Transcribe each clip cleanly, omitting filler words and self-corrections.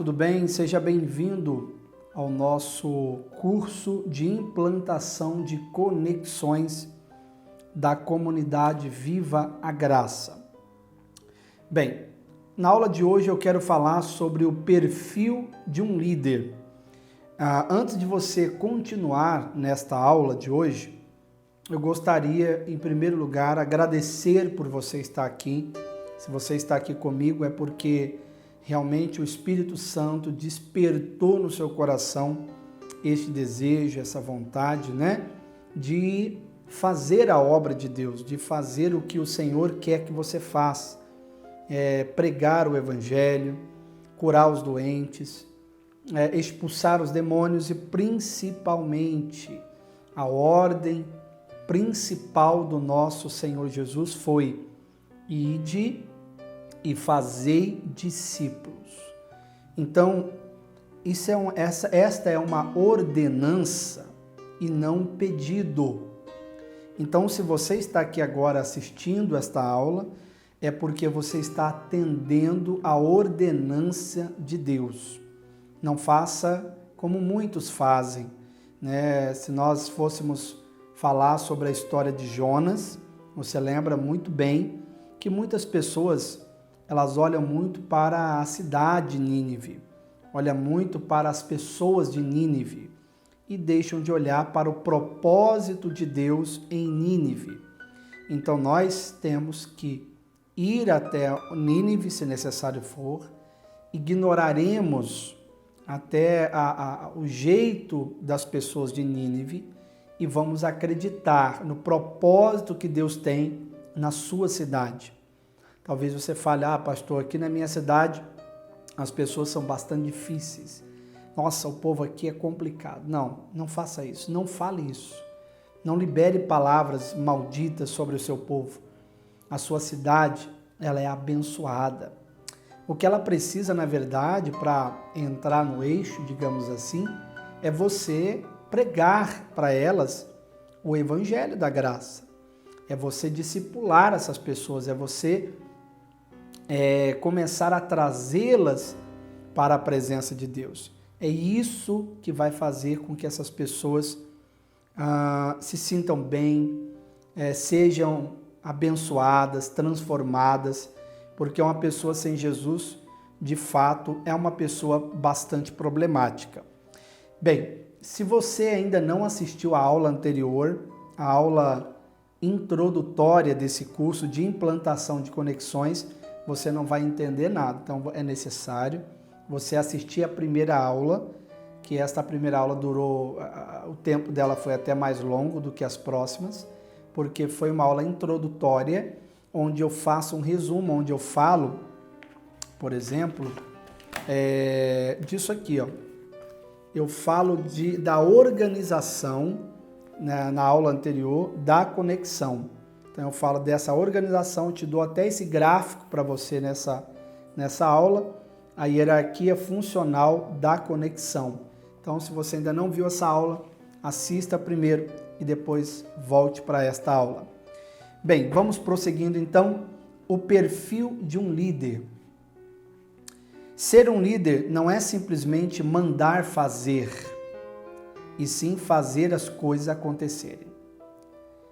tudo bem? Seja bem-vindo ao nosso curso de implantação de conexões da comunidade Viva a Graça. Bem, na aula de hoje eu quero falar sobre o perfil de um líder. Antes de você continuar nesta aula de hoje, eu gostaria, em primeiro lugar, agradecer por você estar aqui. Se você está aqui comigo é porque realmente o Espírito Santo despertou no seu coração este desejo, essa vontade, de fazer a obra de Deus, de fazer o que o Senhor quer que você faça. Pregar o Evangelho, curar os doentes, expulsar os demônios e principalmente a ordem principal do nosso Senhor Jesus foi: ide e fazei discípulos. Então, esta é uma ordenança e não um pedido. Então, se você está aqui agora assistindo esta aula, é porque você está atendendo a ordenança de Deus. Não faça como muitos fazem, Se nós fôssemos falar sobre a história de Jonas, você lembra muito bem que muitas pessoas elas olham muito para a cidade de Nínive, olham muito para as pessoas de Nínive e deixam de olhar para o propósito de Deus em Nínive. Então nós temos que ir até Nínive, se necessário for, ignoraremos até o jeito das pessoas de Nínive e vamos acreditar no propósito que Deus tem na sua cidade. Talvez você fale, pastor, aqui na minha cidade as pessoas são bastante difíceis. Nossa, o povo aqui é complicado. Não faça isso, não fale isso. Não libere palavras malditas sobre o seu povo. A sua cidade, ela é abençoada. O que ela precisa, na verdade, para entrar no eixo, digamos assim, é você pregar para elas o evangelho da graça. É você discipular essas pessoas, é você começar a trazê-las para a presença de Deus. É isso que vai fazer com que essas pessoas se sintam bem, sejam abençoadas, transformadas, porque uma pessoa sem Jesus, de fato, é uma pessoa bastante problemática. Bem, se você ainda não assistiu à aula anterior, a aula introdutória desse curso de implantação de conexões, você não vai entender nada. Então é necessário você assistir a primeira aula, que esta primeira aula durou, o tempo dela foi até mais longo do que as próximas, porque foi uma aula introdutória, onde eu faço um resumo, onde eu falo, por exemplo, disso aqui, Eu falo da organização, na aula anterior, da conexão. Então eu falo dessa organização, te dou até esse gráfico para você nessa aula, a hierarquia funcional da conexão. Então, se você ainda não viu essa aula, assista primeiro e depois volte para esta aula. Bem, vamos prosseguindo então. O perfil de um líder. Ser um líder não é simplesmente mandar fazer, e sim fazer as coisas acontecerem.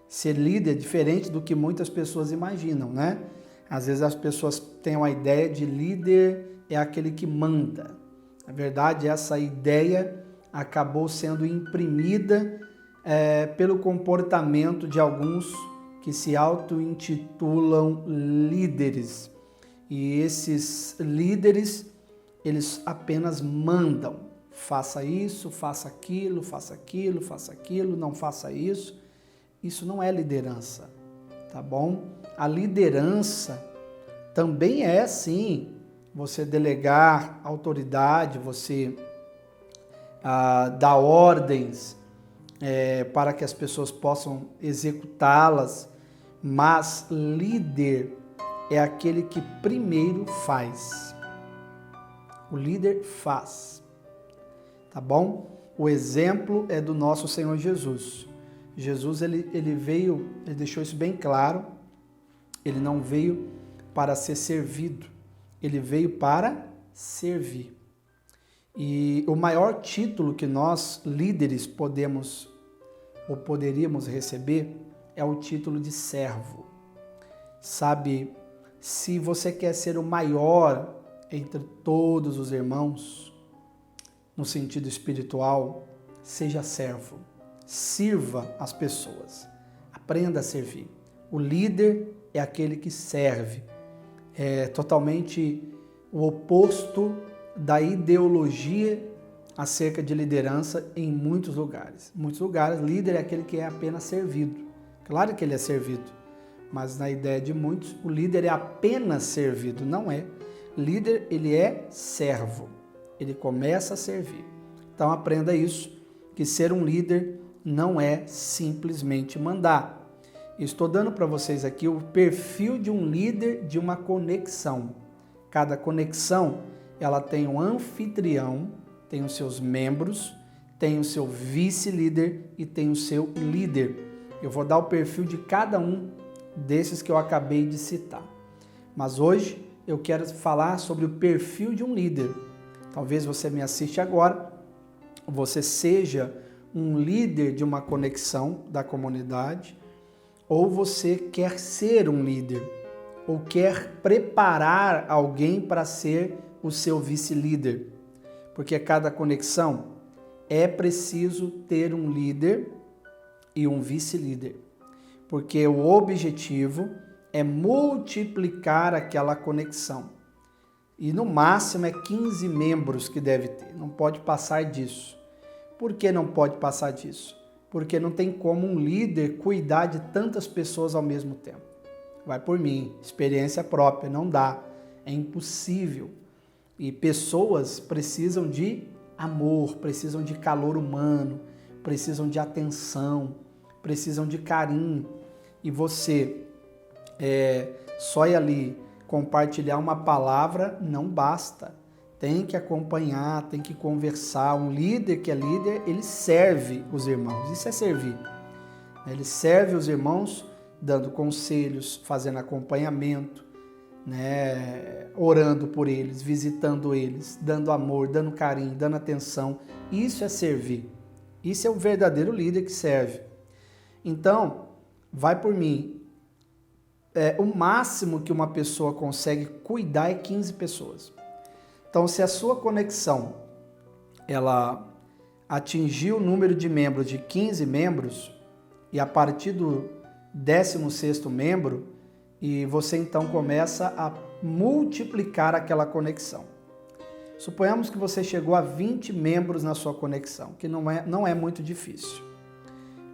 Ser líder é diferente do que muitas pessoas imaginam, Às vezes as pessoas têm uma ideia de líder é aquele que manda. Na verdade, essa ideia acabou sendo imprimida pelo comportamento de alguns que se auto-intitulam líderes. E esses líderes, eles apenas mandam. Faça isso, faça aquilo, faça aquilo, faça aquilo, não faça isso. Isso não é liderança, tá bom? A liderança também é, sim, você delegar autoridade, você dar ordens para que as pessoas possam executá-las, mas líder é aquele que primeiro faz. O líder faz, tá bom? O exemplo é do nosso Senhor Jesus. Jesus, ele deixou isso bem claro, ele não veio para ser servido, ele veio para servir. E o maior título que nós, líderes, podemos ou poderíamos receber é o título de servo. Sabe, se você quer ser o maior entre todos os irmãos, no sentido espiritual, seja servo. Sirva as pessoas. Aprenda a servir. O líder é aquele que serve. É totalmente o oposto da ideologia acerca de liderança em muitos lugares. Em muitos lugares, líder é aquele que é apenas servido. Claro que ele é servido, mas na ideia de muitos, o líder é apenas servido. Não é. Líder, ele é servo. Ele começa a servir. Então aprenda isso, que ser um líder não é simplesmente mandar. Estou dando para vocês aqui o perfil de um líder de uma conexão. Cada conexão, ela tem um anfitrião, tem os seus membros, tem o seu vice-líder e tem o seu líder. Eu vou dar o perfil de cada um desses que eu acabei de citar. Mas hoje eu quero falar sobre o perfil de um líder. Talvez você me assiste agora, você seja um líder de uma conexão da comunidade, ou você quer ser um líder, ou quer preparar alguém para ser o seu vice-líder. Porque cada conexão é preciso ter um líder e um vice-líder. Porque o objetivo é multiplicar aquela conexão. E no máximo é 15 membros que deve ter, não pode passar disso. Por que não pode passar disso? Porque não tem como um líder cuidar de tantas pessoas ao mesmo tempo. Vai por mim, experiência própria, não dá, é impossível. E pessoas precisam de amor, precisam de calor humano, precisam de atenção, precisam de carinho. E você só ir ali compartilhar uma palavra não basta. Tem que acompanhar, tem que conversar. Um líder que é líder, ele serve os irmãos. Isso é servir. Ele serve os irmãos dando conselhos, fazendo acompanhamento, orando por eles, visitando eles, dando amor, dando carinho, dando atenção. Isso é servir. Isso é o verdadeiro líder que serve. Então, vai por mim. O máximo que uma pessoa consegue cuidar é 15 pessoas. Então, se a sua conexão ela atingiu o número de membros de 15 membros, e a partir do 16º membro, e você então começa a multiplicar aquela conexão. Suponhamos que você chegou a 20 membros na sua conexão, que não é muito difícil.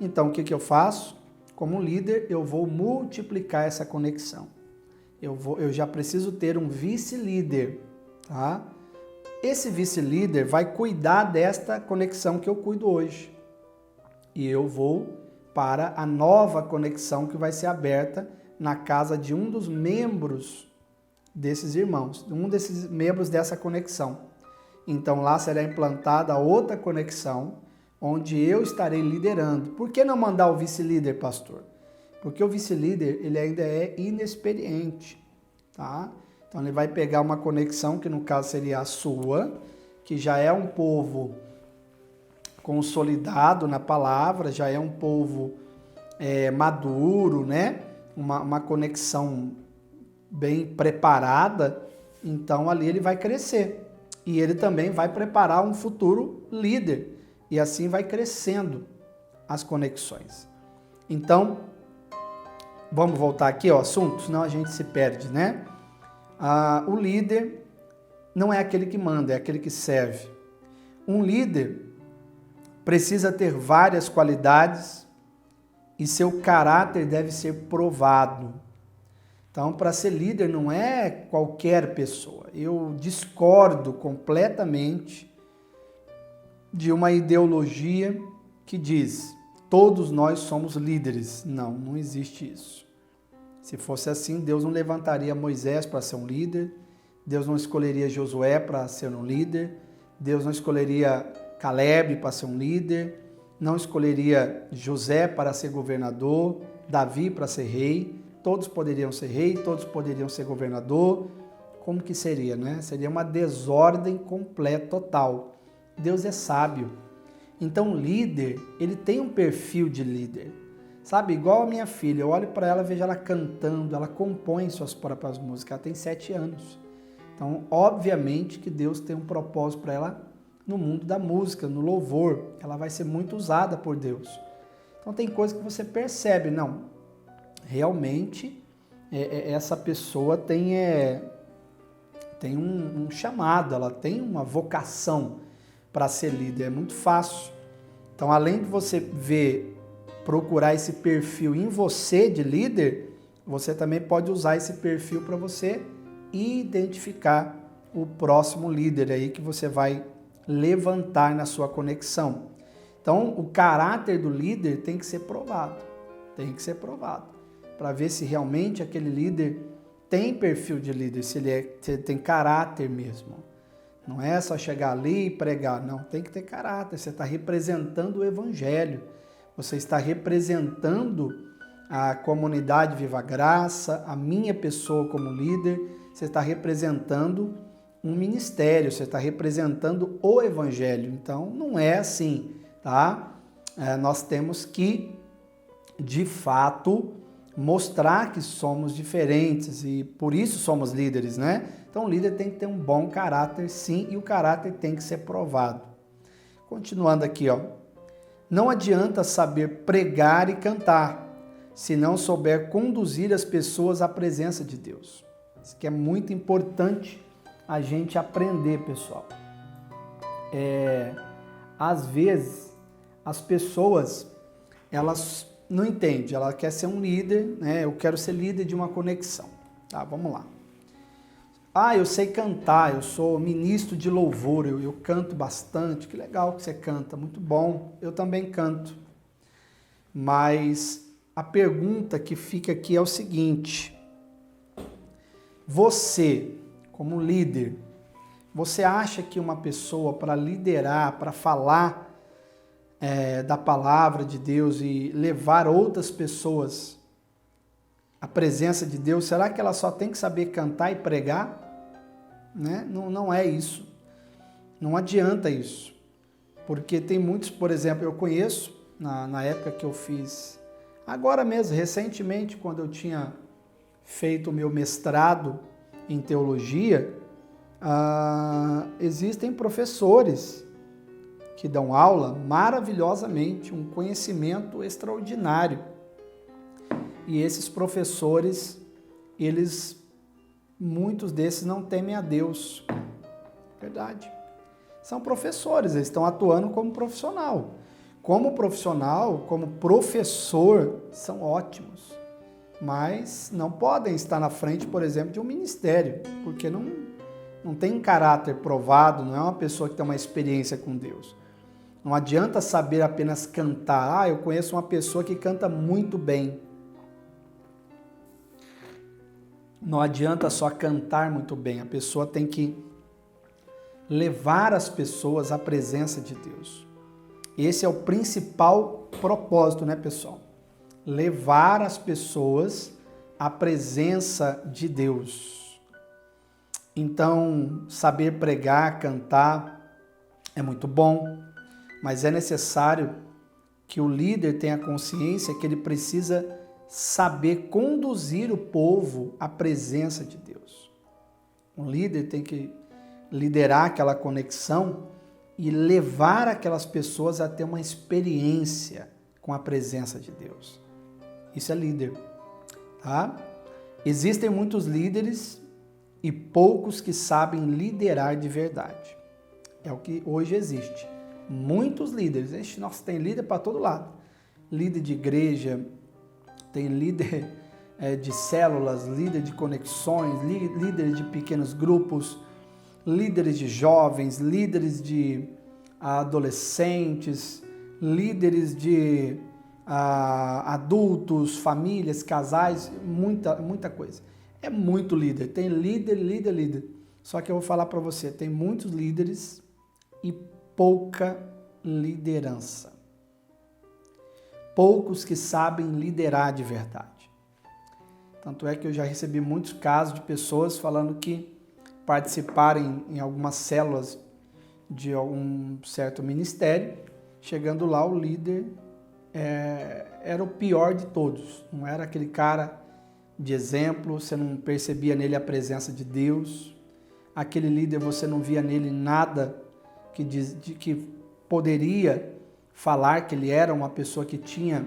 Então, o que eu faço? Como líder, eu vou multiplicar essa conexão. Eu já preciso ter um vice-líder, tá? Esse vice-líder vai cuidar desta conexão que eu cuido hoje. E eu vou para a nova conexão que vai ser aberta na casa de um dos membros desses irmãos, um desses membros dessa conexão. Então lá será implantada outra conexão, onde eu estarei liderando. Por que não mandar o vice-líder, pastor? Porque o vice-líder, ele ainda é inexperiente, tá? Então ele vai pegar uma conexão, que no caso seria a sua, que já é um povo consolidado na palavra, já é um povo maduro, né? Uma conexão bem preparada, então ali ele vai crescer. E ele também vai preparar um futuro líder. E assim vai crescendo as conexões. Então, vamos voltar aqui ao assunto, senão a gente se perde, né? O líder não é aquele que manda, é aquele que serve. Um líder precisa ter várias qualidades e seu caráter deve ser provado. Então, para ser líder não é qualquer pessoa. Eu discordo completamente de uma ideologia que diz: todos nós somos líderes. Não existe isso. Se fosse assim, Deus não levantaria Moisés para ser um líder, Deus não escolheria Josué para ser um líder, Deus não escolheria Caleb para ser um líder, não escolheria José para ser governador, Davi para ser rei. Todos poderiam ser rei, todos poderiam ser governador. Como que seria, né? Seria uma desordem completa, total. Deus é sábio. Então o líder, ele tem um perfil de líder. Sabe, igual a minha filha, eu olho para ela, vejo ela cantando, ela compõe suas próprias músicas, ela tem 7 anos. Então, obviamente que Deus tem um propósito para ela no mundo da música, no louvor. Ela vai ser muito usada por Deus. Então tem coisas que você percebe, não, realmente essa pessoa tem um chamado, ela tem uma vocação para ser líder, é muito fácil. Então, além de você procurar esse perfil em você de líder, você também pode usar esse perfil para você identificar o próximo líder aí que você vai levantar na sua conexão. Então, o caráter do líder tem que ser provado, para ver se realmente aquele líder tem perfil de líder, se ele tem caráter mesmo. Não é só chegar ali e pregar, não, tem que ter caráter, você está representando o evangelho, você está representando a comunidade Viva Graça, a minha pessoa como líder, você está representando um ministério, você está representando o evangelho. Então, não é assim, tá? Nós temos que, de fato, mostrar que somos diferentes e por isso somos líderes, né? Então, o líder tem que ter um bom caráter, sim, e o caráter tem que ser provado. Continuando aqui, ó. Não adianta saber pregar e cantar, se não souber conduzir as pessoas à presença de Deus. Isso que é muito importante a gente aprender, pessoal. Às vezes, as pessoas, elas não entendem, ela quer ser um líder, né? Eu quero ser líder de uma conexão. Tá, vamos lá. Eu sei cantar, eu sou ministro de louvor, eu canto bastante. Que legal que você canta, muito bom. Eu também canto. Mas a pergunta que fica aqui é o seguinte: você, como líder, você acha que uma pessoa para liderar, para falar da palavra de Deus e levar outras pessoas à presença de Deus, será que ela só tem que saber cantar e pregar? Né? Não é isso. Não adianta isso. Porque tem muitos, por exemplo, eu conheço, na época que eu fiz, agora mesmo, recentemente, quando eu tinha feito o meu mestrado em teologia, existem professores que dão aula maravilhosamente, um conhecimento extraordinário. E esses professores, muitos desses não temem a Deus. Verdade. São professores, eles estão atuando como profissional. Como profissional, como professor, são ótimos. Mas não podem estar na frente, por exemplo, de um ministério, porque não tem um caráter provado, não é uma pessoa que tem uma experiência com Deus. Não adianta saber apenas cantar. Eu conheço uma pessoa que canta muito bem. Não adianta só cantar muito bem. A pessoa tem que levar as pessoas à presença de Deus. Esse é o principal propósito, né, pessoal? Levar as pessoas à presença de Deus. Então, saber pregar, cantar é muito bom, mas é necessário que o líder tenha consciência que ele precisa saber conduzir o povo à presença de Deus. Um líder tem que liderar aquela conexão e levar aquelas pessoas a ter uma experiência com a presença de Deus. Isso é líder, tá? Existem muitos líderes e poucos que sabem liderar de verdade. É o que hoje existe. Muitos líderes. Nossa, tem líder para todo lado. Líder de igreja, tem líder de células, líder de conexões, líderes de pequenos grupos, líderes de jovens, líderes de adolescentes, líderes de adultos, famílias, casais, muita coisa. É muito líder, tem líder. Só que eu vou falar para você, tem muitos líderes e pouca liderança. Poucos que sabem liderar de verdade. Tanto é que eu já recebi muitos casos de pessoas falando que participarem em algumas células de um certo ministério. Chegando lá, o líder era o pior de todos. Não era aquele cara de exemplo, você não percebia nele a presença de Deus. Aquele líder, você não via nele nada que poderia falar que ele era uma pessoa que tinha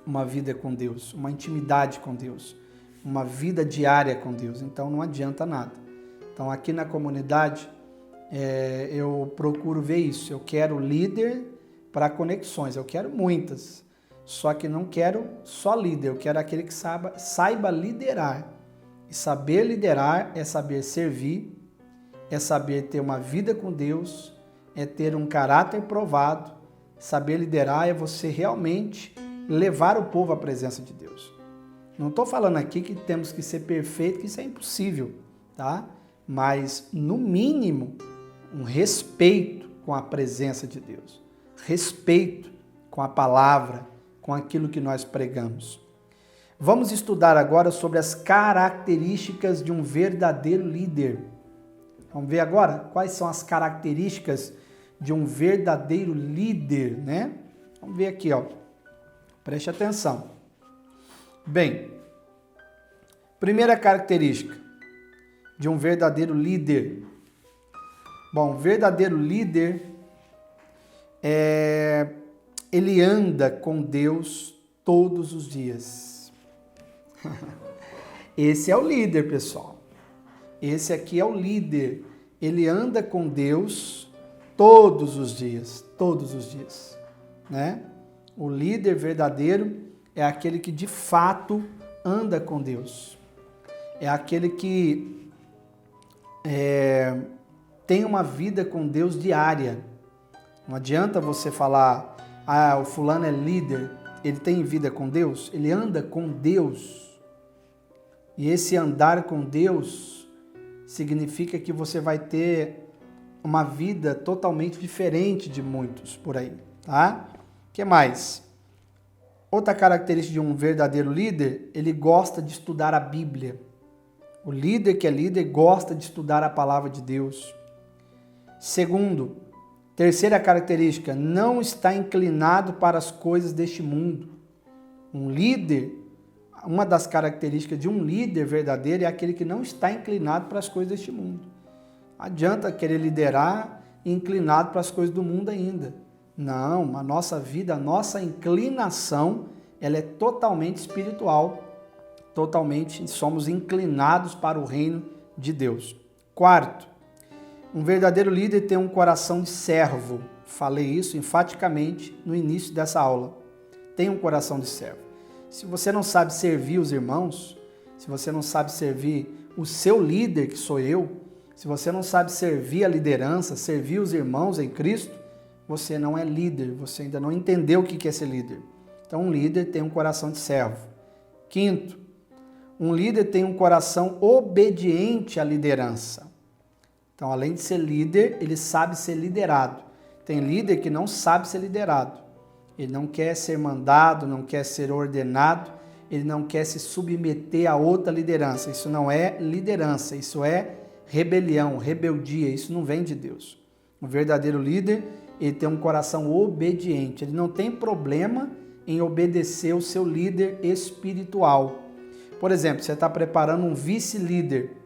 uma vida com Deus, uma intimidade com Deus, uma vida diária com Deus. Então não adianta nada. Então aqui na comunidade eu procuro ver isso. Eu quero líder para conexões, eu quero muitas. Só que não quero só líder, eu quero aquele que saiba liderar. E saber liderar é saber servir, é saber ter uma vida com Deus, é ter um caráter provado. Saber liderar é você realmente levar o povo à presença de Deus. Não estou falando aqui que temos que ser perfeitos, que isso é impossível, tá? Mas, no mínimo, um respeito com a presença de Deus. Respeito com a palavra, com aquilo que nós pregamos. Vamos estudar agora sobre as características de um verdadeiro líder. Vamos ver agora quais são as características de um verdadeiro líder, né? Vamos ver aqui, ó. Preste atenção. Bem, primeira característica de um verdadeiro líder. Bom, um verdadeiro líder ele anda com Deus todos os dias. Esse é o líder, pessoal. Esse aqui é o líder. Ele anda com Deus todos os dias, né? O líder verdadeiro é aquele que de fato anda com Deus. É aquele que tem uma vida com Deus diária. Não adianta você falar, o fulano é líder, ele tem vida com Deus, ele anda com Deus. E esse andar com Deus significa que você vai ter uma vida totalmente diferente de muitos por aí, tá? O que mais? Outra característica de um verdadeiro líder, ele gosta de estudar a Bíblia. O líder que é líder gosta de estudar a palavra de Deus. Segundo, terceira característica, não está inclinado para as coisas deste mundo. Um líder, uma das características de um líder verdadeiro é aquele que não está inclinado para as coisas deste mundo. Não adianta querer liderar inclinado para as coisas do mundo ainda. Não, a nossa vida, a nossa inclinação, ela é totalmente espiritual. Totalmente somos inclinados para o reino de Deus. Quarto, um verdadeiro líder tem um coração de servo. Falei isso enfaticamente no início dessa aula. Tem um coração de servo. Se você não sabe servir os irmãos, se você não sabe servir o seu líder, que sou eu, se você não sabe servir a liderança, servir os irmãos em Cristo, você não é líder, você ainda não entendeu o que é ser líder. Então, um líder tem um coração de servo. Quinto, um líder tem um coração obediente à liderança. Então, além de ser líder, ele sabe ser liderado. Tem líder que não sabe ser liderado. Ele não quer ser mandado, não quer ser ordenado, ele não quer se submeter a outra liderança. Isso não é liderança, isso é rebelião, rebeldia, isso não vem de Deus. O verdadeiro líder, ele tem um coração obediente, ele não tem problema em obedecer o seu líder espiritual. Por exemplo, você está preparando um vice-líder.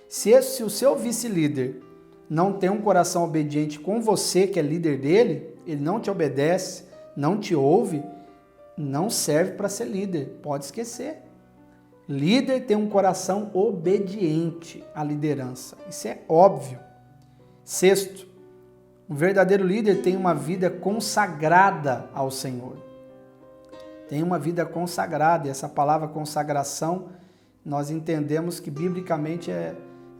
Se o seu vice-líder não tem um coração obediente com você, que é líder dele, ele não te obedece, não te ouve, não serve para ser líder. Pode esquecer. Líder tem um coração obediente à liderança. Isso é óbvio. Sexto, um verdadeiro líder tem uma vida consagrada ao Senhor. Tem uma vida consagrada. E essa palavra consagração, nós entendemos que biblicamente é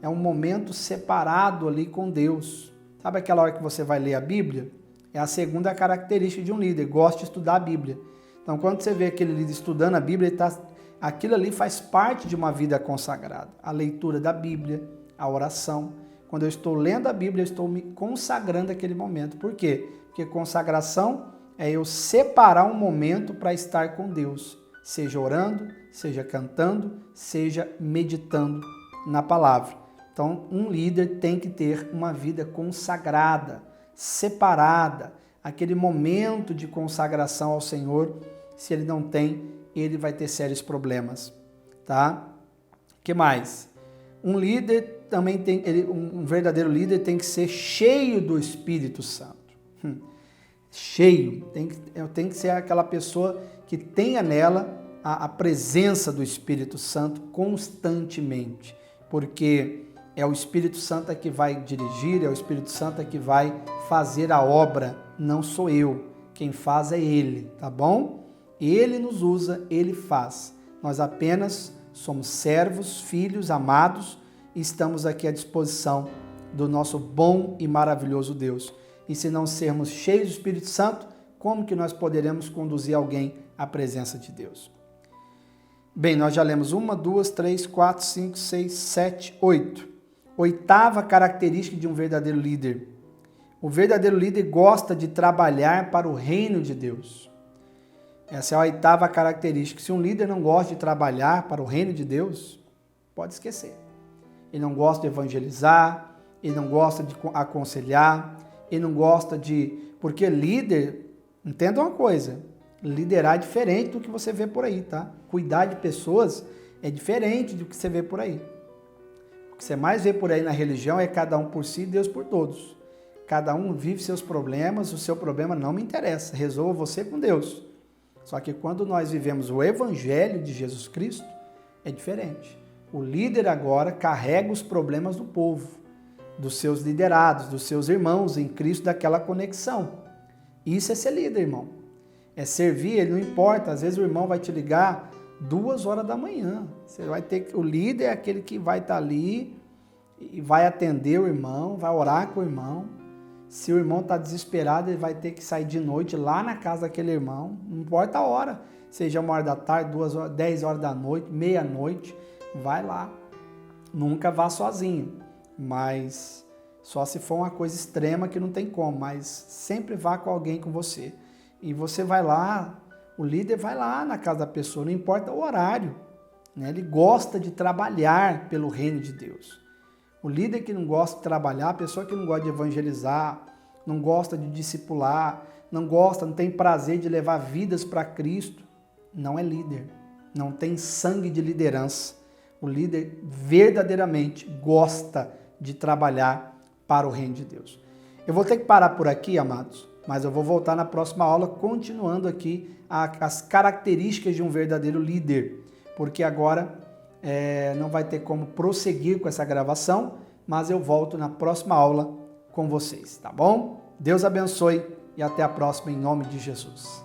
um momento separado ali com Deus. Sabe aquela hora que você vai ler a Bíblia? É a segunda característica de um líder, gosta de estudar a Bíblia. Então, quando você vê aquele líder estudando a Bíblia, aquilo ali faz parte de uma vida consagrada. A leitura da Bíblia, a oração. Quando eu estou lendo a Bíblia, eu estou me consagrando àquele momento. Por quê? Porque consagração é eu separar um momento para estar com Deus. Seja orando, seja cantando, seja meditando na palavra. Então, um líder tem que ter uma vida consagrada. separada, aquele momento de consagração ao Senhor. Se ele não tem, ele vai ter sérios problemas, tá? Que mais? Um líder também tem, um verdadeiro líder tem que ser cheio do Espírito Santo. Cheio, tem que ser aquela pessoa que tenha nela a presença do Espírito Santo constantemente, porque é o Espírito Santo que vai dirigir, é o Espírito Santo que vai fazer a obra, não sou eu, quem faz é Ele, tá bom? Ele nos usa, Ele faz, nós apenas somos servos, filhos, amados, e estamos aqui à disposição do nosso bom e maravilhoso Deus. E se não sermos cheios do Espírito Santo, como que nós poderemos conduzir alguém à presença de Deus? Bem, nós já lemos 1, 2, 3, 4, 5, 6, 7, 8. Oitava característica de um verdadeiro líder. O verdadeiro líder gosta de trabalhar para o reino de Deus. Essa é a oitava característica. Se um líder não gosta de trabalhar para o reino de Deus, pode esquecer. Ele não gosta de evangelizar, ele não gosta de aconselhar, ele não gosta de... Porque líder, entenda uma coisa, liderar é diferente do que você vê por aí, tá? Cuidar de pessoas é diferente do que você vê por aí. O que você mais vê por aí na religião é cada um por si, Deus por todos. Cada um vive seus problemas, o seu problema não me interessa, resolva você com Deus. Só que quando nós vivemos o Evangelho de Jesus Cristo, é diferente. O líder agora carrega os problemas do povo, dos seus liderados, dos seus irmãos em Cristo, daquela conexão. Isso é ser líder, irmão. É servir, ele não importa. Às vezes o irmão vai te ligar 2 horas da manhã. Você vai ter que... O líder é aquele que vai estar ali e vai atender o irmão, vai orar com o irmão. Se o irmão está desesperado, ele vai ter que sair de noite lá na casa daquele irmão. Não importa a hora. Seja 1 hora da tarde, 2 horas, 10 horas da noite, meia-noite. Vai lá. Nunca vá sozinho. Mas só se for uma coisa extrema que não tem como. Mas sempre vá com alguém com você. E você vai lá, o líder vai lá na casa da pessoa, não importa o horário, né? Ele gosta de trabalhar pelo reino de Deus. O líder que não gosta de trabalhar, a pessoa que não gosta de evangelizar, não gosta de discipular, não tem prazer de levar vidas para Cristo, não é líder, não tem sangue de liderança. O líder verdadeiramente gosta de trabalhar para o reino de Deus. Eu vou ter que parar por aqui, amados, mas eu vou voltar na próxima aula continuando aqui as características de um verdadeiro líder, porque agora não vai ter como prosseguir com essa gravação, mas eu volto na próxima aula com vocês, tá bom? Deus abençoe e até a próxima em nome de Jesus.